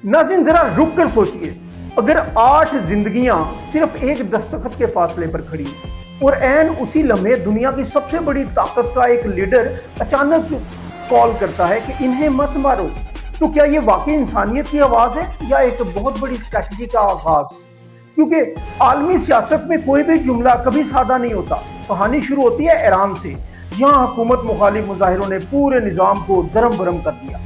नाज़रीन जरा रुक कर सोचिए, अगर 8 जिंदगियां सिर्फ एक दस्तखत के फासले पर खड़ी और ऐन उसी लम्हे दुनिया की सबसे बड़ी ताकत का एक लीडर अचानक कॉल करता है कि इन्हें मत मारो, तो क्या ये वाकई इंसानियत की आवाज है या एक बहुत बड़ी स्ट्रैटेजी का आगाज? क्योंकि आलमी सियासत में कोई भी जुमला कभी सादा नहीं होता। कहानी शुरू होती है ईरान से। यहाँ हुकूमत मुखालिफ मुजाहिरों ने पूरे निज़ाम को दरम बरम कर दिया।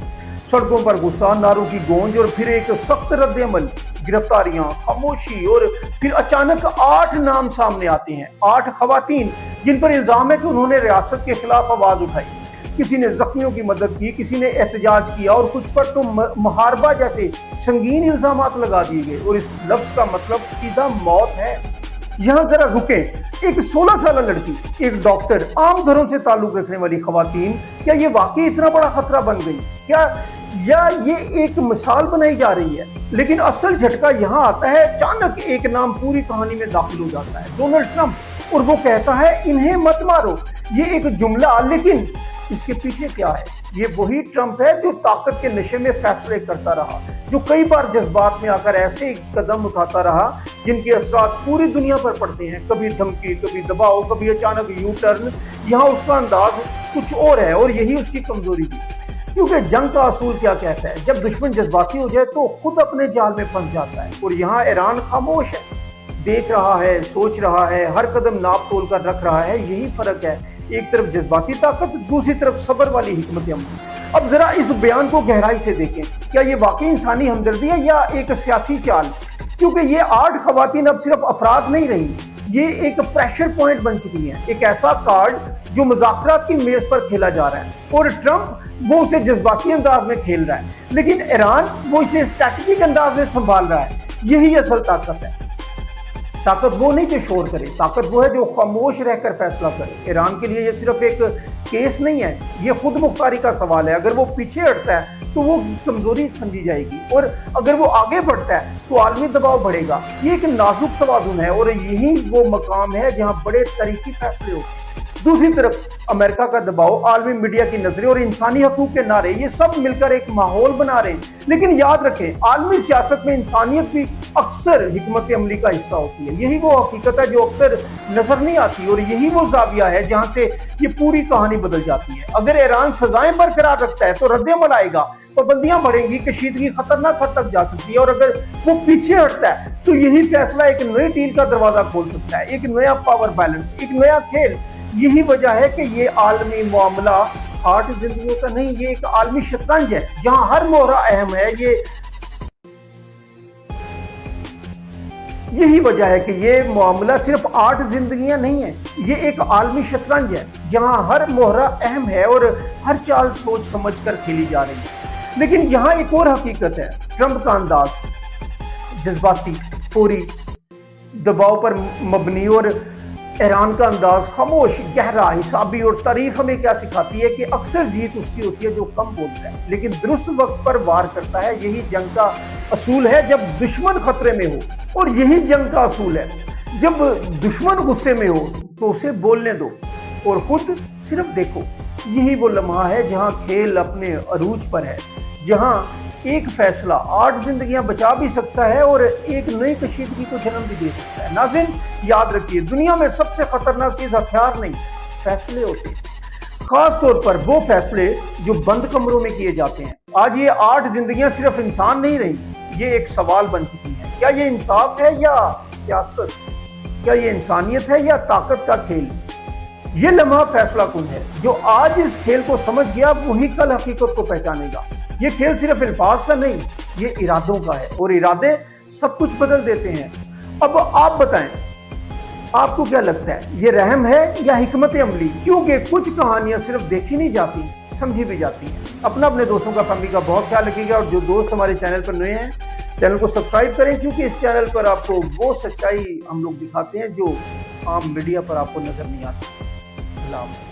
सड़कों पर गुस्सा, नारों की गूंज और फिर एक सख्त रद्द-ए-अमल, गिरफ्तारियां, खामोशी और फिर अचानक 8 नाम सामने आते हैं। 8 खवातीन जिन पर इल्जाम है कि उन्होंने रियासत के खिलाफ आवाज उठाई। किसी ने जख्मियों की मदद की, किसी ने एहतजाज किया और कुछ पर तो मुहारबा जैसे संगीन इल्जामात लगा दिए गए। और इस लफ्ज का मतलब सीधा मौत है। यहाँ जरा रुकें। एक 16 साल लड़की, एक डॉक्टर, आम घरों से ताल्लुक रखने वाली खवातीन, क्या ये वाकई इतना बड़ा खतरा बन गई क्या, या ये एक मिसाल बनाई जा रही है? लेकिन असल झटका यहाँ आता है। अचानक एक नाम पूरी कहानी में दाखिल हो जाता है, डोनाल्ड ट्रंप। और वो कहता है इन्हें मत मारो। ये एक जुमला, लेकिन इसके पीछे क्या है? ये वही ट्रंप है जो ताकत के नशे में फैसले करता रहा, जो कई बार जज्बात में आकर ऐसे कदम उठाता रहा जिनके असरात पूरी दुनिया पर पड़ते हैं। कभी धमकी, कभी दबाव, कभी अचानक यू टर्न। यहाँ उसका अंदाज कुछ और है और यही उसकी कमजोरी भी। क्योंकि जंग का असूल क्या कहता है, जब दुश्मन जज्बाती हो जाए तो खुद अपने जाल में फंस जाता है। और यहाँ ईरान खामोश है, देख रहा है, सोच रहा है, हर कदम नाप तोल कर रख रहा है। यही फर्क है, एक तरफ जज्बाती ताकत, दूसरी तरफ सब्र वाली हिकमत अमली। अब जरा इस बयान को गहराई से देखें। क्या ये वाकई इंसानी हमदर्दी है या एक सियासी चाल? क्योंकि ये 8 खवातीन अब सिर्फ अफराद नहीं रही, ये एक प्रेशर पॉइंट बन चुकी हैं। एक ऐसा कार्ड जो मुज़ाकरात की मेज पर खेला जा रहा है और ट्रंप वो उसे जज्बाती अंदाज में खेल रहा है, लेकिन ईरान वो इसे स्ट्रैटेजिक अंदाज में संभाल रहा है। यही असल ताकत है। ताकत वो नहीं जो शोर करे, ताकत वो है जो खामोश रहकर फैसला करे। ईरान के लिए ये सिर्फ एक केस नहीं है, ये खुद मुख्तारी का सवाल है। अगर वो पीछे हटता है तो वो कमजोरी समझी जाएगी, और अगर वो आगे बढ़ता है तो आलमी दबाव बढ़ेगा। ये एक नाजुक तवाज़ुन है और यही वो मकाम है जहाँ बड़े तारीखी फैसले होते हैं। दूसरी तरफ अमेरिका का दबाव, आलमी मीडिया की नजरें और इंसानी हकूक के नारे, ये सब मिलकर एक माहौल बना रहे हैं। लेकिन याद रखें, आलमी सियासत में इंसानियत भी अक्सर हिकमत अमली का हिस्सा होती है। यही वो हकीकत है जो अक्सर नजर नहीं आती, और यही वो जाविया है जहां से ये पूरी कहानी बदल जाती है। अगर ईरान सजाएं बरकरार रखता है तो रद्द-ए-अमल आएगा, पाबंदियां बढ़ेंगी, कशीदगी खतरनाक हद तक जा सकती है। और अगर वो पीछे हटता है तो यही फैसला एक नई डील का दरवाजा खोल सकता है, एक नया पावर बैलेंस, एक नया खेल। यही वजह है कि ये आलमी मामला 8 जिंदगियों का नहीं, ये एक आलमी शतरंज है जहां हर मोहरा अहम है। यही वजह है कि ये मामला सिर्फ 8 जिंदगियां नहीं है, ये एक आलमी शतरंज है जहां हर मोहरा अहम है और हर चाल सोच समझ कर खेली जा रही है। लेकिन यहाँ एक और हकीकत है, ट्रंप का अंदाज जज्बाती, फौरी, दबाव पर मबनी, और ईरान का अंदाज खामोश, गहरा, हिसाबी। और तारीख हमें क्या सिखाती है कि अक्सर जीत उसकी होती है जो कम बोलता है लेकिन दुरुस्त वक्त पर वार करता है। यही जंग का असूल है जब दुश्मन खतरे में हो, और यही जंग का असूल है जब दुश्मन गुस्से में हो तो उसे बोलने दो और खुद सिर्फ देखो। यही वो लम्हा है जहां खेल अपने अरूज पर है, जहां एक फैसला 8 जिंदगियां बचा भी सकता है और एक नई कशीदगी को जन्म भी दे सकता है। नाज़रीन याद रखिए, दुनिया में सबसे खतरनाक चीज हथियार नहीं, फैसले होते हैं। खास तौर पर वो फैसले जो बंद कमरों में किए जाते हैं। आज ये 8 जिंदगियां सिर्फ इंसान नहीं रही, ये एक सवाल बन चुकी है। क्या ये इंसाफ है या सियासत? क्या ये इंसानियत है या ताकत का खेल? ये लम्हा फैसला कुन है। जो आज इस खेल को समझ गया वही कल हकीकत को पहचानेगा। ये खेल सिर्फ अल्फाज का नहीं, ये इरादों का है, और इरादे सब कुछ बदल देते हैं। अब आप बताएं, आपको क्या लगता है, ये रहम है या हिकमत अमली? क्योंकि कुछ कहानियां सिर्फ देखी नहीं जाती, समझी भी जाती हैं। अपने दोस्तों का, फैमिली का बहुत ख्याल रखिएगा। और जो दोस्त हमारे चैनल पर नए हैं, चैनल को सब्सक्राइब करें, क्योंकि इस चैनल पर आपको वो सच्चाई हम लोग दिखाते हैं जो आम मीडिया पर आपको नजर नहीं आती। अल्लाह।